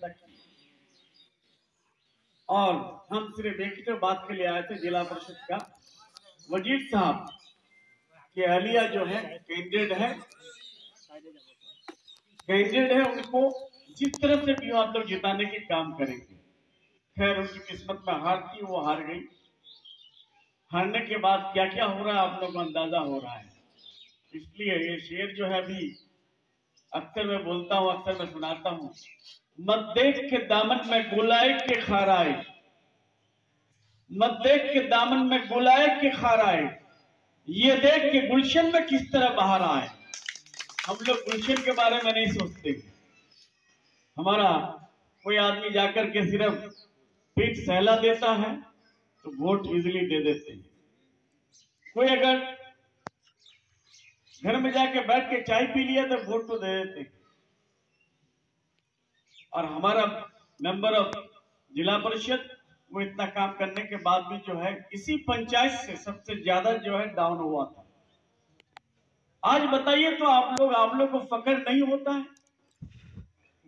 व्यवस्था की। और हम सिर्फ एक ही बात के लिए आए थे, जिला परिषद का वजीर साहब के अहलिया जो है कैंडिडेट है, उनको जिस तरह से भी आप लोग जिताने के काम करेंगे। खैर उनकी किस्मत में हार थी, वो हार गई। हारने के बाद क्या क्या हो रहा है आप लोग को अंदाजा हो रहा है। इसलिए ये शेर जो है अभी अक्सर मैं बोलता हूँ, अक्सर मैं सुनाता हूँ, मत देख के दामन में गुलाए के खाराए, मत देख के दामन में गुलाए के खाराए, ये देख के गुलशन में किस तरह बाहर आए। हम लोग गुलशन के बारे में नहीं सोचते। हमारा कोई आदमी जाकर के सिर्फ पीठ सहला देता है तो वोट इजीली दे देते हैं। कोई अगर घर में जाके बैठ के चाय पी लिया तो वोट तो दे देते हैं। और हमारा मेंबर ऑफ जिला परिषद वो इतना काम करने के बाद भी जो है इसी पंचायत से सबसे ज्यादा जो है डाउन हुआ था। आज बताइए तो आप लोग को फक्र नहीं होता है?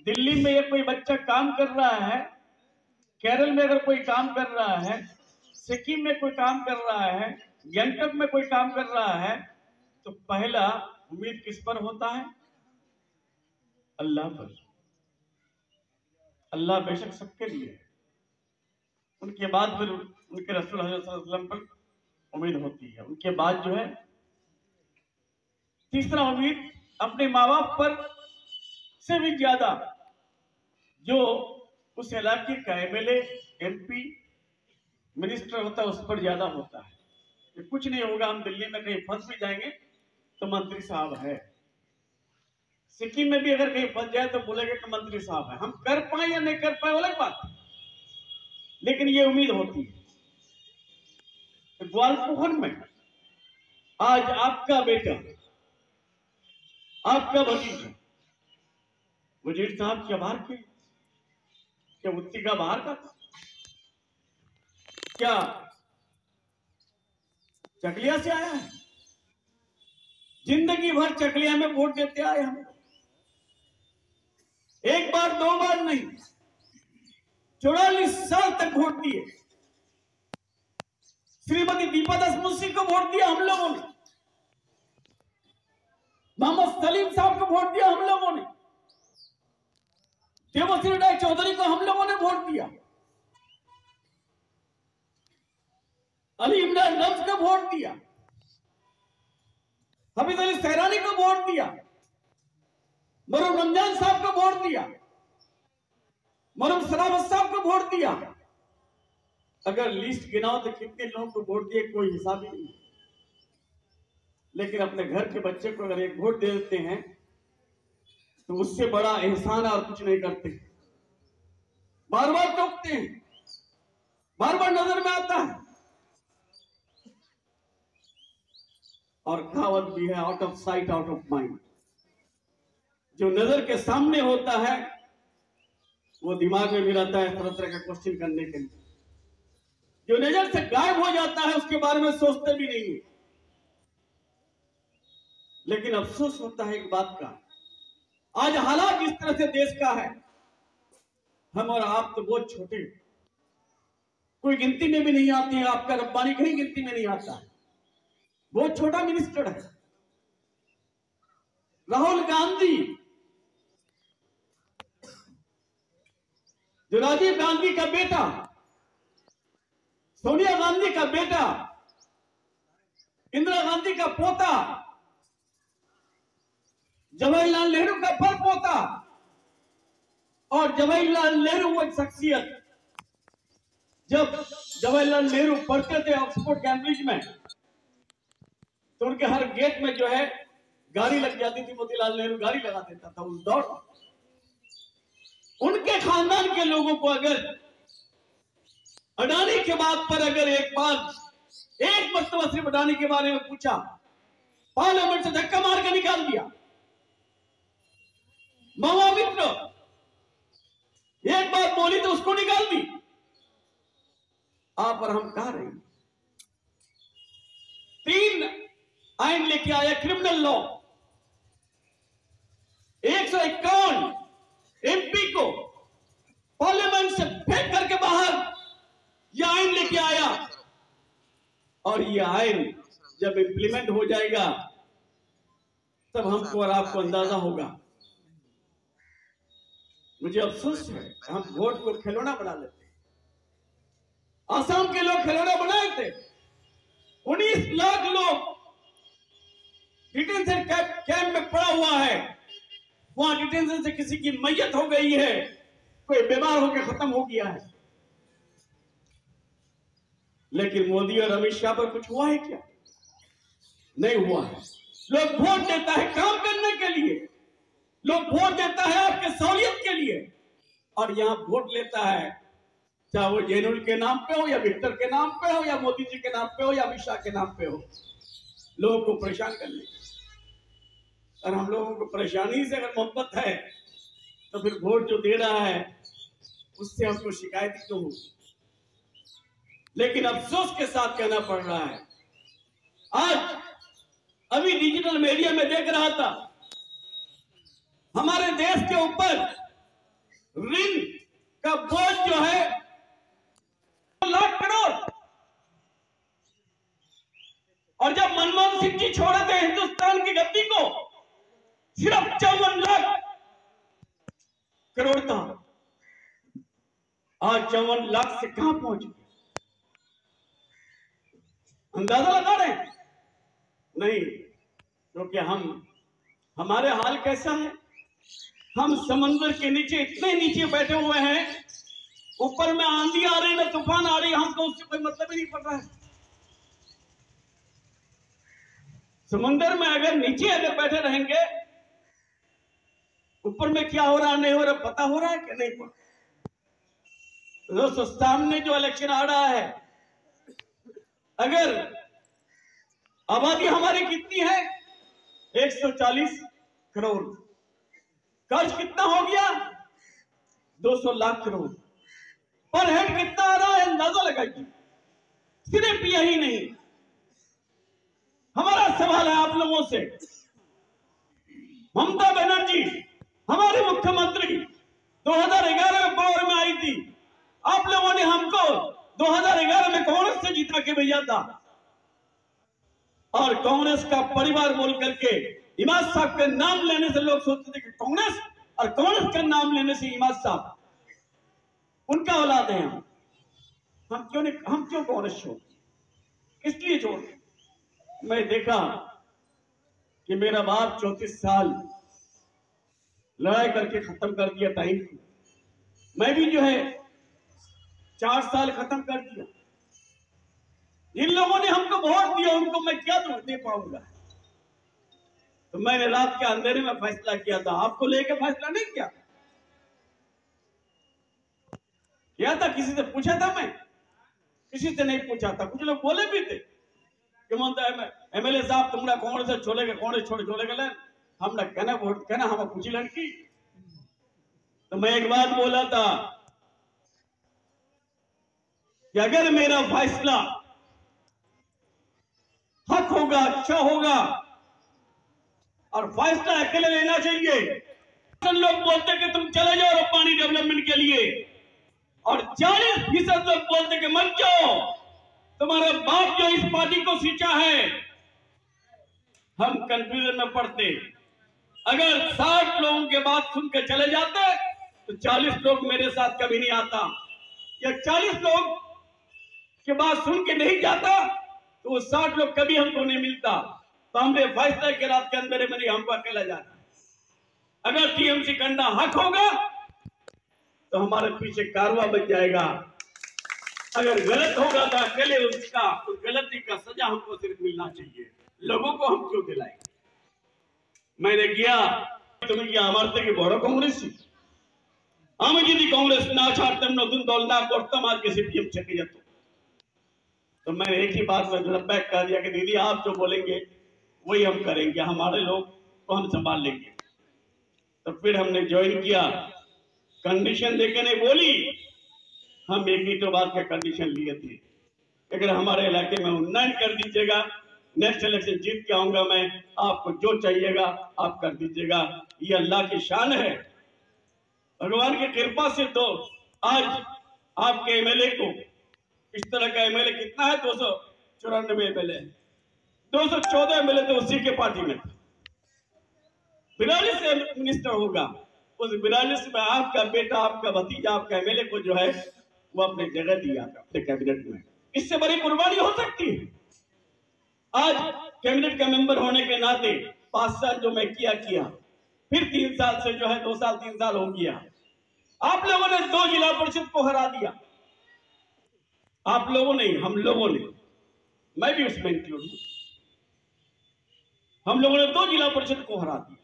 दिल्ली में ये कोई बच्चा काम कर रहा है, केरल में अगर कोई काम कर रहा है, सिक्किम में कोई काम कर रहा है, गैंगटॉक में कोई काम कर रहा है, तो पहला उम्मीद किस पर होता है? अल्लाह पर। अल्लाह बेशक सबके लिए है, उनके बाद फिर उनके रसूल हज़रत सल्लल्लाहु अलैहि वसल्लम पर उम्मीद होती है। उनके बाद जो है तीसरा उम्मीद अपने माँ बाप पर से भी ज्यादा जो उस इलाके का एमएलए, एमपी, मिनिस्टर होता है उस पर ज्यादा होता है कि कुछ नहीं होगा, हम दिल्ली में कहीं फंस भी जाएंगे तो मंत्री साहब है। सिक्किम में भी अगर कहीं फंस जाए तो बोलेंगे कि मंत्री साहब है। हम कर पाए या नहीं कर पाए अलग बात, लेकिन ये उम्मीद होती है। तो ग्वालपोखर में आज आपका बेटा, आपका भतीजा वजीर साहब क्या बाहर के, क्या उत्ती का बाहर का था? क्या चकलिया से आया है? जिंदगी भर चकलिया में वोट देते आए हम, एक बार दो बार नहीं, 44 साल तक वोट दिए। श्रीमती दीपा दास मुंशी को वोट दिया हम लोगों ने, मोहम्मद सलीम साहब को वोट दिया हम लोगों ने, देवश्री राय चौधरी को हम लोगों ने वोट दिया, अली इमरान रम्स को वोट दिया, हफीज अली सहरानी को वोट दिया, मरूम रमजान साहब को वोट दिया, मरूम सरावत साहब को वोट दिया। अगर लिस्ट गिनाओ तो कितने लोगों को वोट दिए कोई हिसाब ही नहीं। लेकिन अपने घर के बच्चे को अगर एक वोट दे देते हैं तो उससे बड़ा एहसान और कुछ नहीं करते। बार बार टोकते हैं, बार बार नजर में आता है। और कहावत भी है, out of sight out of mind. जो नजर के सामने होता है वो दिमाग में भी रहता है तरह तरह का क्वेश्चन करने के लिए। जो नजर से गायब हो जाता है उसके बारे में सोचते भी नहीं है। लेकिन अफसोस होता है एक बात का, आज हालात इस तरह से देश का है, हम और आप तो बहुत छोटे, कोई गिनती में भी नहीं आती है। आपका रब्बानी कहीं गिनती में नहीं आता है, बहुत छोटा मिनिस्टर है। राहुल गांधी, जो राजीव गांधी का बेटा, सोनिया गांधी का बेटा, इंदिरा गांधी का पोता, जवाहरलाल नेहरू का पर पोता, और जवाहरलाल नेहरू वो शख्सियत, जब जवाहरलाल नेहरू पढ़ते थे ऑक्सफोर्ड कैम्ब्रिज में तो उनके हर गेट में जो है गाड़ी लग जाती थी, मोतीलाल नेहरू गाड़ी लगा देता था उस दौर। उनके खानदान के लोगों को अगर अडानी के बात पर अगर एक मरतबा सिर्फ अडानी के बारे में पूछा, पार्लियामेंट से धक्का मार के निकाल दिया। महामित्र एक बात बोली तो उसको निकाल दी। आप और हम कह रहे हैं 3 आइन लेके आया क्रिमिनल लॉ, 151 एमपी को ये आइन जब इम्प्लीमेंट हो जाएगा तब हमको और आपको अंदाजा होगा। मुझे अफसोस है हम वोट को खिलौना बना लेते हैं। आसाम के लोग खिलौना बनाए थे। 19 लाख लोग डिटेंशन कैंप में पड़ा हुआ है। वहां डिटेंशन से किसी की मैयत हो गई है, कोई बीमार होकर खत्म हो गया है। लेकिन मोदी और अमित शाह पर कुछ हुआ है क्या? नहीं हुआ है। लोग वोट देता है काम करने के लिए, लोग वोट देता है आपके सहूलियत के लिए, और यहां वोट लेता है चाहे वो जेनुल के नाम पे हो या विक्टर के नाम पे हो या मोदी जी के नाम पे हो या अमित शाह के नाम पे हो, लोगों को परेशान करने। और हम लोगों को परेशानी से अगर मोहब्बत है तो फिर वोट जो दे रहा है उससे हमको शिकायत क्यों हो? लेकिन अफसोस के साथ कहना पड़ रहा है, आज अभी डिजिटल मीडिया में देख रहा था, हमारे देश के ऊपर ऋण का बोझ जो है 2 लाख करोड़, और जब मनमोहन सिंह जी छोड़े थे हिंदुस्तान की गद्दी को सिर्फ 54 लाख करोड़ था। आज 54 लाख से कहां पहुंच गए? अंदाजा लगा रहे हैं? नहीं, क्योंकि हमारे हाल कैसा है, हम समंदर के नीचे इतने नीचे बैठे हुए हैं, ऊपर में आंधी आ रही ना तूफान आ रही, हमको उससे कोई मतलब ही नहीं पड़ रहा है। समंदर में अगर नीचे अगर बैठे रहेंगे, ऊपर में क्या हो रहा नहीं हो रहा पता हो रहा है कि नहीं पता? दोस्तों, सामने जो इलेक्शन आ रहा है, अगर आबादी हमारी कितनी है 140 करोड़, कर्ज कितना हो गया 200 लाख करोड़, पर हेड कितना आ रहा है अंदाजा लगाइए। सिर्फ यही नहीं, हमारा सवाल है आप लोगों से, ममता बनर्जी हमारे मुख्यमंत्री 2011 में पावर में आई थी, आप लोगों ने हमको 2011 में कांग्रेस से जीता के भेजा था, और कांग्रेस का परिवार बोल करके इमाद साहब के नाम लेने से लोग सोचते थे कि कांग्रेस, और कांग्रेस का नाम लेने से इमाद साहब उनका औलाद है। हम क्यों कांग्रेस छोड़, इसलिए छोड़। मैं देखा कि मेरा बाप 34 साल लड़ाई करके खत्म कर दिया टाइम को, मैं भी जो है 4 साल खत्म कर दिया। जिन लोगों ने हमको वोट दिया उनको मैं क्या दे पाऊंगा? तो मैंने रात के अंधेरे में फैसला किया था, आपको लेके फैसला नहीं किया था, किसी से पूछा था? मैं किसी से नहीं पूछा था। कुछ लोग बोले भी थे कि एमएलए साहब तुमरा कांग्रेस से छोड़े गए, हम कहना वोट कहना हम कुछ लड़की। तो मैं एक बात बोला था कि अगर मेरा फैसला हक होगा, अच्छा होगा, और फैसला अकेले लेना चाहिए। लोग बोलते कि तुम चले जाओ पानी डेवलपमेंट के लिए, और 40% लोग बोलते कि मत जाओ, तुम्हारा बाप जो इस पार्टी को सींचा है। हम कंफ्यूजन में पड़ते। अगर 60 लोगों के बात सुन के चले जाते तो 40 लोग मेरे साथ कभी नहीं आता, या 40 लोग के बात सुन के नहीं जाता तो वो 60 लोग कभी हमको नहीं मिलता। तो हमने फैसला के रात के अंदर में नहीं, हमको अकेला जाना। अगर टीएमसी करना हक होगा तो हमारे पीछे कारवा बन जाएगा, अगर गलत होगा तो अकेले उसका उस गलती का सजा हमको सिर्फ मिलना चाहिए। लोगों को हम क्यों दिलाएंगे? मैंने किया तुम्हें क्या अमरते की बड़ो कांग्रेस आम जी कांग्रेस ना छाड़ते दोलना कोर्तम आज के सीपीएम चके जाते। तो मैंने एक ही बात में लब्बैक कर दिया कि दीदी आप जो बोलेंगे वही हम करेंगे, हमारे लोग को हम संभाल लेंगे। तो फिर हमने ज्वाइन किया, कंडीशन देके नहीं बोली, हम एक ही तो बात का कंडीशन लिए थे, अगर हमारे इलाके में उन्नयन कर दीजिएगा, नेक्स्ट इलेक्शन जीत के आऊंगा मैं, आपको जो चाहिएगा आप कर दीजिएगा। ये अल्लाह की शान है, भगवान की कृपा से। तो आज आपके एमएलए को, इस तरह का एमएलए कितना है, 94 MLA, 214 MLA तो उसी के पार्टी में था। 42 मिनिस्टर होगा, उस 42 में आपका बेटा, आपका भतीजा, आपका MLA को जो है वो अपने जगह दिया था अपने कैबिनेट में। इससे बड़ी कुर्बानी हो सकती है? आज कैबिनेट का मेंबर होने के नाते 5 साल जो मैं किया, फिर 3 साल से जो है 2 साल 3 साल हो गया। आप लोगों ने 2 जिला परिषद को हरा दिया। आप लोगों ने, हम लोगों ने, मैं भी उसमें इंक्लूड हूं। हम लोगों ने 2 जिला परिषद को हरा दिया,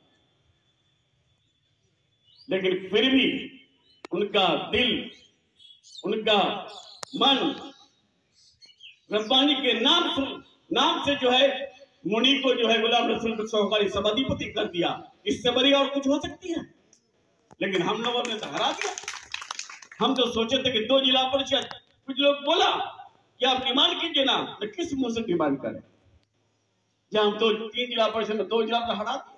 लेकिन फिर भी उनका दिल, उनका मन रब्बानी के नाम से जो है मुनि को जो है गुलाम रसूल को सहकारी सभाधिपति कर दिया। इससे बड़ी और कुछ हो सकती है? लेकिन हम लोगों ने तो हरा दिया। हम तो सोचे थे कि 2 जिला परिषद, कुछ लोग बोला कि आप डिमांड कीजिए ना, तो किस मुंह से डिमांड करें? जहां हम 3 जिला परिषद में 2 जिला तो हरा दिया।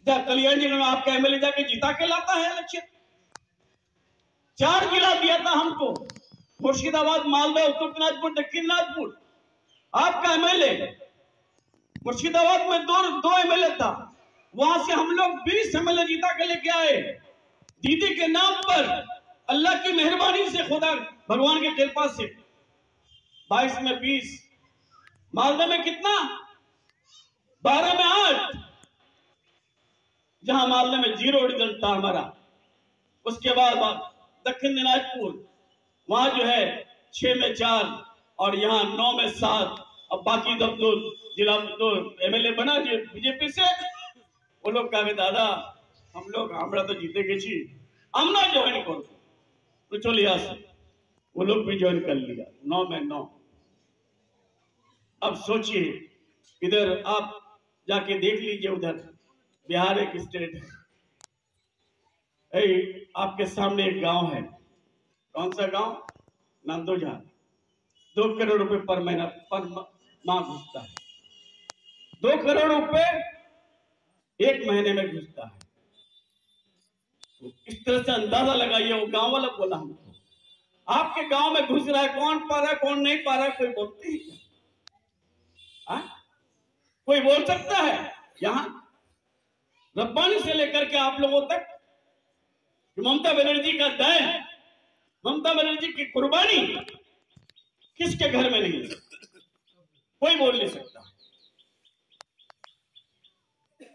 जहां कल्याण जिले में आपका MLA जाके जिता के लाता है इलेक्शन। 4 जिला दिया था हमको, मुर्शिदाबाद, मालदा, उत्तर दिनाजपुर, दक्षिण दिनाजपुर। आपका MLA मुर्शिदाबाद में 2 MLA था, वहां से हम लोग 20 MLA जीता के लेके आए। दीदी के नाम पर, अल्लाह की मेहरबानी से, खुदा भगवान के कृपा से 22 में 20, मालदा में कितना, 12 में 8। जहां मालदा में 0 रिजल्ट था हमारा। उसके बाद दक्षिण दिनाजपुर, वहां जो है 6 में 4 और यहाँ 9 में 7। अब बाकी जब 2 जिला 2 MLA बना बीजेपी से, वो लोग कहे दादा हम लोग हमरा तो जीते गए छी, हम ना ज्वाइन करो तो चलिए से वो लोग भी ज्वाइन कर लिया 9 में 9। अब सोचिए, इधर आप जाके देख लीजिए, उधर बिहार एक स्टेट है, आपके सामने एक गांव है। कौन सा गांव? नंदोजा। 2 करोड़ रुपए पर महीना पर माह घुसता है। 2 करोड़ रुपए 1 महीने में घुसता है। तो इस तरह से अंदाजा लगाइए। वो गांव वाला बोला हमको, आपके गांव में घुस रहा है, कौन पा रहा है कौन नहीं पा रहा है, कोई बोलते ही क्या? कोई बोल सकता है? यहां रब्बानी से लेकर के आप लोगों तक, ममता बनर्जी का दान, ममता बनर्जी की कुर्बानी किसके घर में नहीं है? कोई बोल नहीं सकता।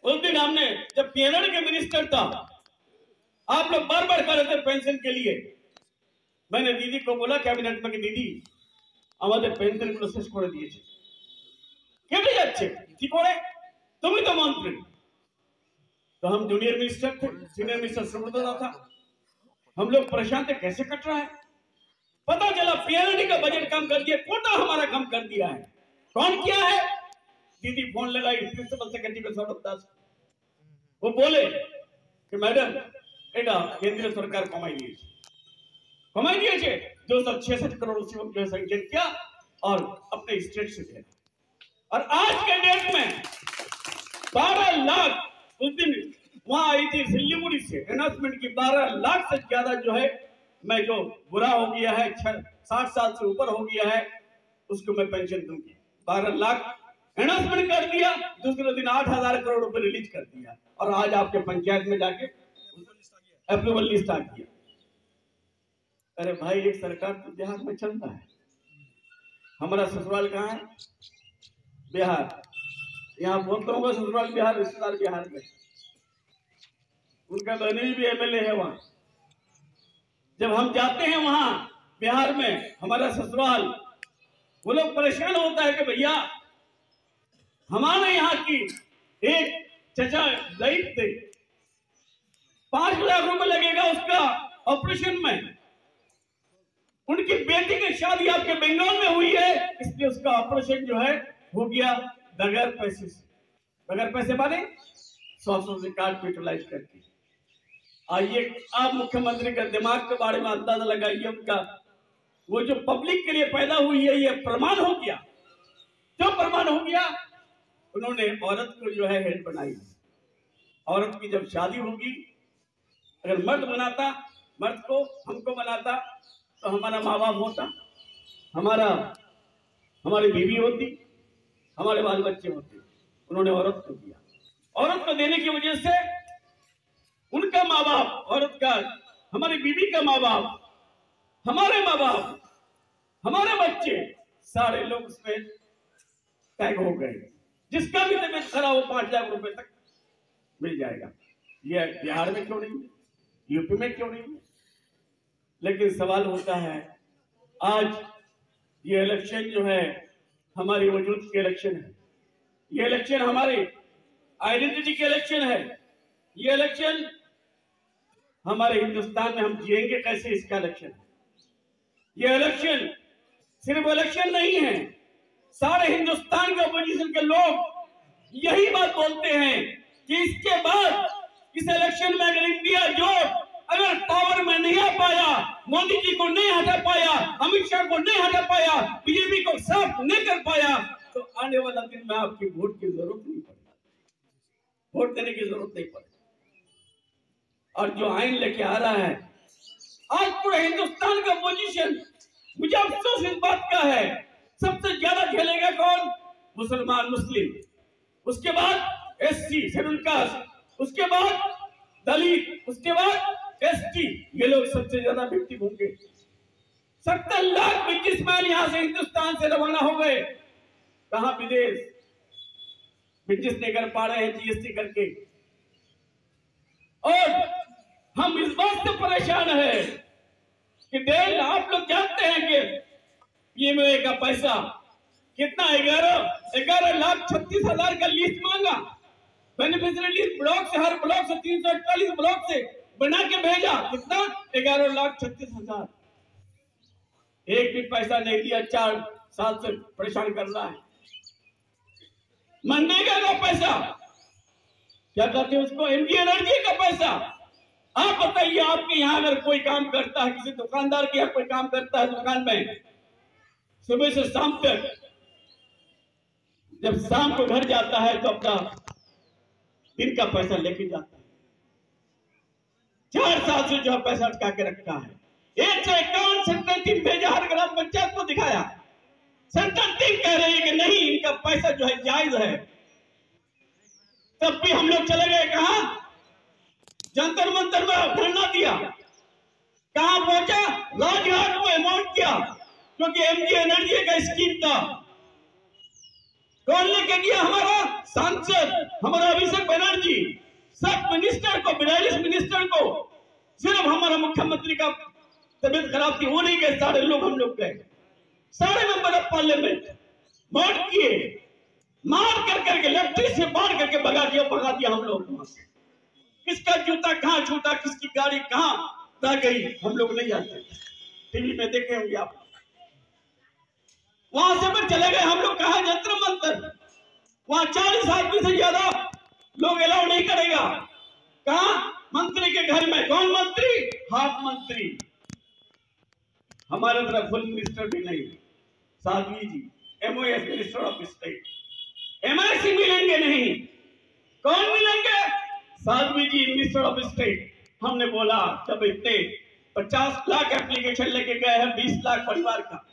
उस दिन हमने जब केरल के मिनिस्टर था, आप लोग बार बार कर रहे थे पेंशन के लिए। मैंने दीदी को बोला कैबिनेट में कि दीदी हमारे पेंशन प्रोसेस कर दिए केटे যাচ্ছে কি করে, तुम ही तो मंत्री। तो हम जूनियर मिनिस्टर थे, सीनियर मिनिस्टर सुब्रता था, हम लोग परेशान थे कैसे कट रहा है। पता चला पीएनडी का बजट कम कर दिया, कोटा हमारा कम कर दिया है। कौन किया है? दीदी फोन लगाई प्रिंसिपल सेक्रेटरी को, सौरभ दास। वो बोले कि मैडम एटा केंद्र सरकार कमाई दिए 266 करोड़ जो है संचय किया और अपने स्टेट से दिया। और आज के डेट में 12 लाख, उस दिन वहां आई थी सिल्लीगुड़ी से अनाउंसमेंट की, 12 लाख से ज्यादा जो है मैं जो बुरा हो गया है, 60 साल से ऊपर हो गया है, उसको मैं पेंशन दूंगी। 12 लाख अनाउंसमेंट कर दिया, दूसरे दिन 8,000 करोड़ रुपए रिलीज कर दिया। और आज आपके पंचायत में जाके अप्रूवल लिस्ट आ गया। अरे भाई, एक सरकार तो बिहार में चलता है। हमारा ससुराल कहाँ है? बिहार। यहाँ बोलता हूँ ससुराल बिहार, रिश्तेदार बिहार में, उनका बहनी भी MLA है वहां। जब हम जाते हैं वहां बिहार में, हमारा ससुराल, वो लोग परेशान होता है कि भैया हमारे यहाँ की एक चचा लाइफ थे, 5 लाख रुपए लगेगा उसका ऑपरेशन में। उनकी बेटी की शादी आपके बंगाल में हुई है, इसलिए उसका ऑपरेशन जो है हो गया बगैर पैसे से। बगैर पैसे माने 100 से कार्ड यूटिलाइज करके। आइए आप मुख्यमंत्री का दिमाग के बारे में अंदाजा लगाइए। उनका वो जो पब्लिक के लिए पैदा हुई है, ये प्रमाण हो गया। क्यों प्रमाण हो गया? उन्होंने औरत को जो है हेड बनाई। औरत की जब शादी होगी, अगर मर्द बनाता, मर्द को हमको बनाता, तो हमारा माँ बाप होता, हमारा हमारी बीवी होती, हमारे बाल बच्चे होते, उन्होंने औरत को दिया। औरत को देने की वजह से उनका माँ बाप, औरत का, हमारी बीवी का माँ बाप, हमारे माँ बाप, हमारे बच्चे, सारे लोग उसमें टैग हो गए। जिसका भी तबियत खराब हो 5 लाख रुपए तक मिल जाएगा। ये बिहार में क्यों नहीं, यूपी में क्यों नहीं? लेकिन सवाल होता है, आज ये इलेक्शन जो है हमारी वजूद की इलेक्शन है, ये इलेक्शन हमारी आइडेंटिटी के इलेक्शन है, ये इलेक्शन हमारे हिंदुस्तान में हम जिएंगे कैसे इसका इलेक्शन है। ये इलेक्शन सिर्फ इलेक्शन नहीं है, सारे हिंदुस्तान के अपोजिशन के लोग यही बात बोलते हैं कि इसके बाद इस इलेक्शन में अगर इंडिया जोट अगर पावर में नहीं आ पाया, मोदी जी को नहीं हटा पाया, अमित शाह को नहीं हटा पाया, बीजेपी को साफ नहीं कर पाया, तो आने वाला दिन में आपकी वोट की जरूरत नहीं पड़ेगी, वोट देने की जरूरत नहीं पड़ेगी। और जो आइन लेके आ रहा है आज पूरे हिंदुस्तान का पोजीशन, मुझे अफसोस इस बात का है, सबसे ज्यादा खेलेगा कौन? मुसलमान, मुस्लिम, उसके बाद एससी शेड्यूल कास्ट, उसके बाद दलित, उसके बाद एसटी, ये लोग सबसे ज्यादा विक्टिम होंगे। 70 लाख बिजनेसमैन यहां से हिंदुस्तान से रवाना हो गए, कहां विदेश, बिजनेस नहीं कर पा रहे हैं जीएसटी करके। और हम इस बात से परेशान है कि डेल आप लोग जानते हैं कि पीएमओए का पैसा कितना, 11,36,000 का लिस्ट मांगा, बेनिफिशियरी लिस्ट ब्लॉक से, हर ब्लॉक से 348 ब्लॉक से बना के भेजा, कितना? 11,36,000। एक भी पैसा नहीं दिया, 4 साल से परेशान कर रहा है। मनरेगा का पैसा, क्या कहते हैं उसको, एमजी एनर्जी का पैसा। आप बताइए, आपके यहाँ अगर कोई काम करता है, किसी दुकानदार के यहाँ कोई काम करता है दुकान में, सुबह से शाम तक, जब शाम को घर जाता है तो अपना दिन का पैसा लेके जाता है। 4 साल से जो पैसा अटका के रखा है, 151 सेंट्रल टीम भेजा, हर ग्राम पंचायत को दिखाया, सेंट्रल टीम कह रही है कि नहीं, इनका पैसा जो है जायज है। तब भी हम लोग चले गए कहां? जंतर मंतर में धरना दिया। कहां पहुंचा? राजघाट को अमाउंट किया, क्योंकि एमजी एनर्जी का स्कीम था। कौन लेके गया? हमारा सांसद, हमारा अभिषेक बनर्जी। सब मिनिस्टर को, 42 मिनिस्टर को, सिर्फ हमारा मुख्यमंत्री का तबीयत खराब थी, वो नहीं गए, सारे लोग हम लोग गए, सारे मेंबर ऑफ पार्लियामेंट वोट किए, मार कर करके लट्ठी से मार करके भगा दिया हम लोग वहां से। किसका जूता कहां छूटा, किसकी गाड़ी कहां रह गई, हम लोग नहीं जानते, टीवी में देखे होंगे आप। वहां से फिर चले गए हम लोग कहा? जंतर मंतर, वहां 40 आदमी से ज्यादा लोग अलाउ नहीं करेगा। कहा? मंत्री के घर में। कौन मंत्री? हाफ मंत्री, हमारे तरफ फुल मिनिस्टर भी नहीं। Sadhvi ji MOS minister of state, MIC मिलेंगे नहीं। कौन मिलेंगे? Sadhvi ji minister of state. हमने बोला जब इतने 50 लाख एप्लीकेशन लेके गए हैं, 20 लाख परिवार का,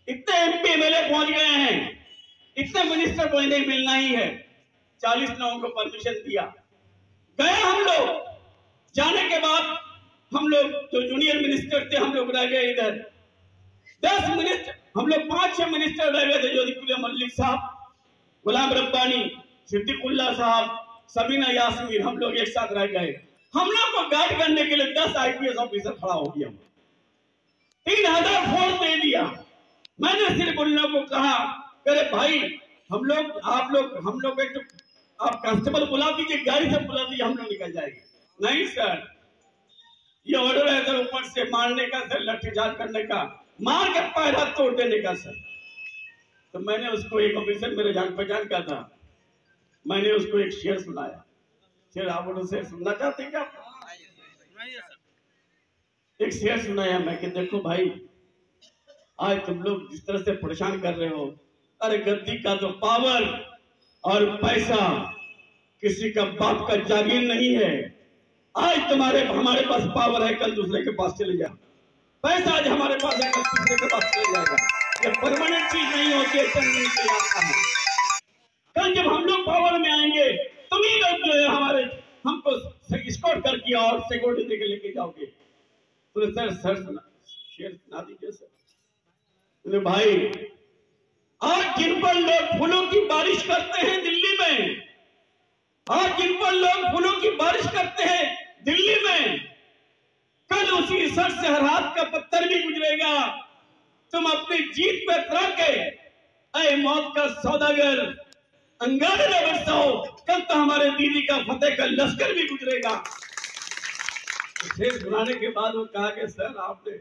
इतने एमपी एमएलए पहुंच गए हैं, इतने मिनिस्टर को नहीं मिलना ही है। 40 लोगों को परमिशन दिया, गए हम लोग। जाने के बाद हम लोग जो जूनियर मिनिस्टर थे, हम लोग रह गए इधर। 10 मिनिस्टर, हम लोग 5-6 मिनिस्टर रह गए थे, जोधपुर मल्लिक साहब, गुलाम रब्बानी, सिद्दीकुल्ला साहब, सबीना यास्मीन, हम लोग एक साथ रह गए। हम लोग को गार्ड करने के लिए 10 आईपीएस ऑफिसर खड़ा हो गया, 3000 फोर्स दे दिया। मैंने सिर्फ उन लोगों को कहा, अरे भाई हम लोग, आप लोग, हम लोग एक तो आप कांस्टेबल बुला दीजिए, गाड़ी से बुला दीजिए, हम लोग निकल जाएंगे। नहीं सर, ये ऑर्डर है सर, ऊपर से मारने का सर, लाठीचार्ज करने का, मार के पैर हाथ तोड़ देने का सर। तो मैंने उसको, एक ऑफिसर मेरे जान पहचान का था, मैंने उसको एक शेर सुनाया। शेर आप लोग शेर सुनना चाहते हैं क्या? एक शेर सुनाया मैं कि देखो भाई, आज तुम लोग जिस तरह से परेशान कर रहे हो, अरे गद्दी का तो पावर और पैसा किसी का बाप का जागीर नहीं है। आज हमारे पास पावर है, कल दूसरे के पास चले जाओ। पैसा आज हमारे पास है, कल दूसरे के पास चले जाएगा। ये परमानेंट चीज नहीं होती है, चलने से आता है। कल जब हम लोग पावर में आएंगे तुम ही लोग जो है हमारे हमको स्कॉट करके और सिक्योरिटी देके लेके जाओगे। तो सर शेर सुना दीजिए सर। भाई आज जिन पर लोग फूलों की बारिश करते हैं दिल्ली में, आज जिन पर लोग फूलों की बारिश करते हैं दिल्ली में, कल उसी सर से हर हाथ का पत्थर भी गुजरेगा। तुम अपनी जीत पे तरा के ऐ मौत का सौदागर अंगारे न बरसाओ, कल तो हमारे दीदी का फतेह का लश्कर भी गुजरेगा। शेर सुनाने के बाद वो कहा कि सर आपने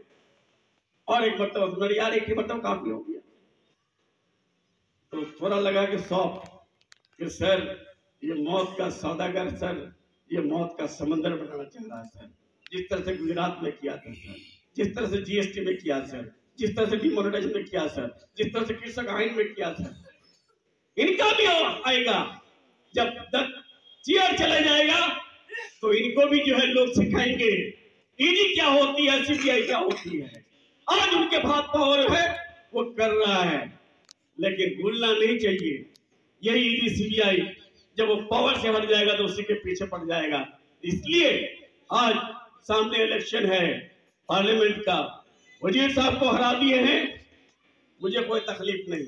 और एक मतलब मेरी यार एक ही मतलब काफी हो गया। तो थोड़ा लगा कि कि सर ये मौत का सौदागर सर ये मौत का समंदर बनाना चाह रहा है सर। जिस तरह से गुजरात में किया था सर, जिस तरह से जीएसटी में किया सर, जिस तरह से डिमोनेटाइजेशन में किया सर, जिस तरह से कृषक आइन में किया सर, इनका भी आएगा। जब तक चेयर चला जाएगा तो इनको भी जो है लोग सिखाएंगे ईडी क्या होती है, सीबीआई क्या होती है। आज उनके हाथ पावर है, वो कर रहा है, लेकिन भूलना नहीं चाहिए यही ईडी सीबीआई जब वो पावर से हट जाएगा तो उसी के पीछे पड़ जाएगा। इसलिए आज सामने इलेक्शन है पार्लियामेंट का, वजीर साहब को हरा दिए हैं, मुझे कोई तकलीफ नहीं।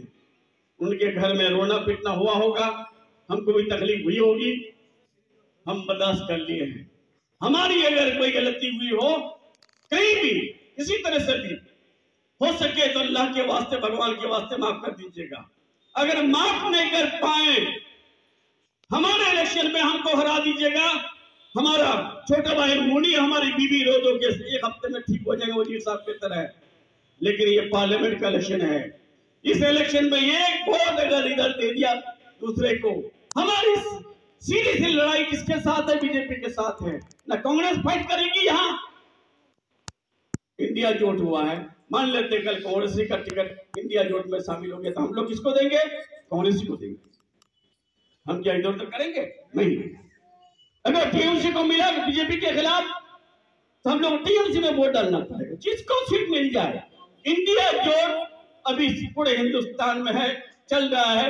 उनके घर में रोना पीटना हुआ होगा, हमको भी तकलीफ हुई होगी, हम बर्दाश्त कर लिए हैं। हमारी अगर कोई गलती हुई हो कहीं भी किसी तरह से भी हो सके तो अल्लाह के वास्ते भगवान के वास्ते माफ कर दीजिएगा। अगर माफ नहीं कर पाए हमारे इलेक्शन में हमको हरा दीजिएगा। हमारा छोटा भाई मुनी हमारी बीबी रोजों के एक हफ्ते में ठीक हो जाएगा वजीर साहब की तरह। लेकिन ये पार्लियामेंट का इलेक्शन है, इस इलेक्शन में एक वोट अगर इधर दे दिया दूसरे को, हमारी सीधी सी लड़ाई किसके साथ है? बीजेपी के साथ है ना। कांग्रेस फाइट करेगी। यहाँ इंडिया जोट हुआ है, मान लेते कल कांग्रेस का टिकट इंडिया जोट में शामिल हो गया तो हम लोग किसको देंगे? कांग्रेस को देंगे। हम क्या इधर उधर करेंगे? नहीं। अगर टीएमसी को मिला बीजेपी के खिलाफ तो हम लोग टीएमसी में वोट डालना पड़ेगा, जिसको सीट मिल जाए। इंडिया जोट अभी पूरे हिंदुस्तान में है, चल रहा है।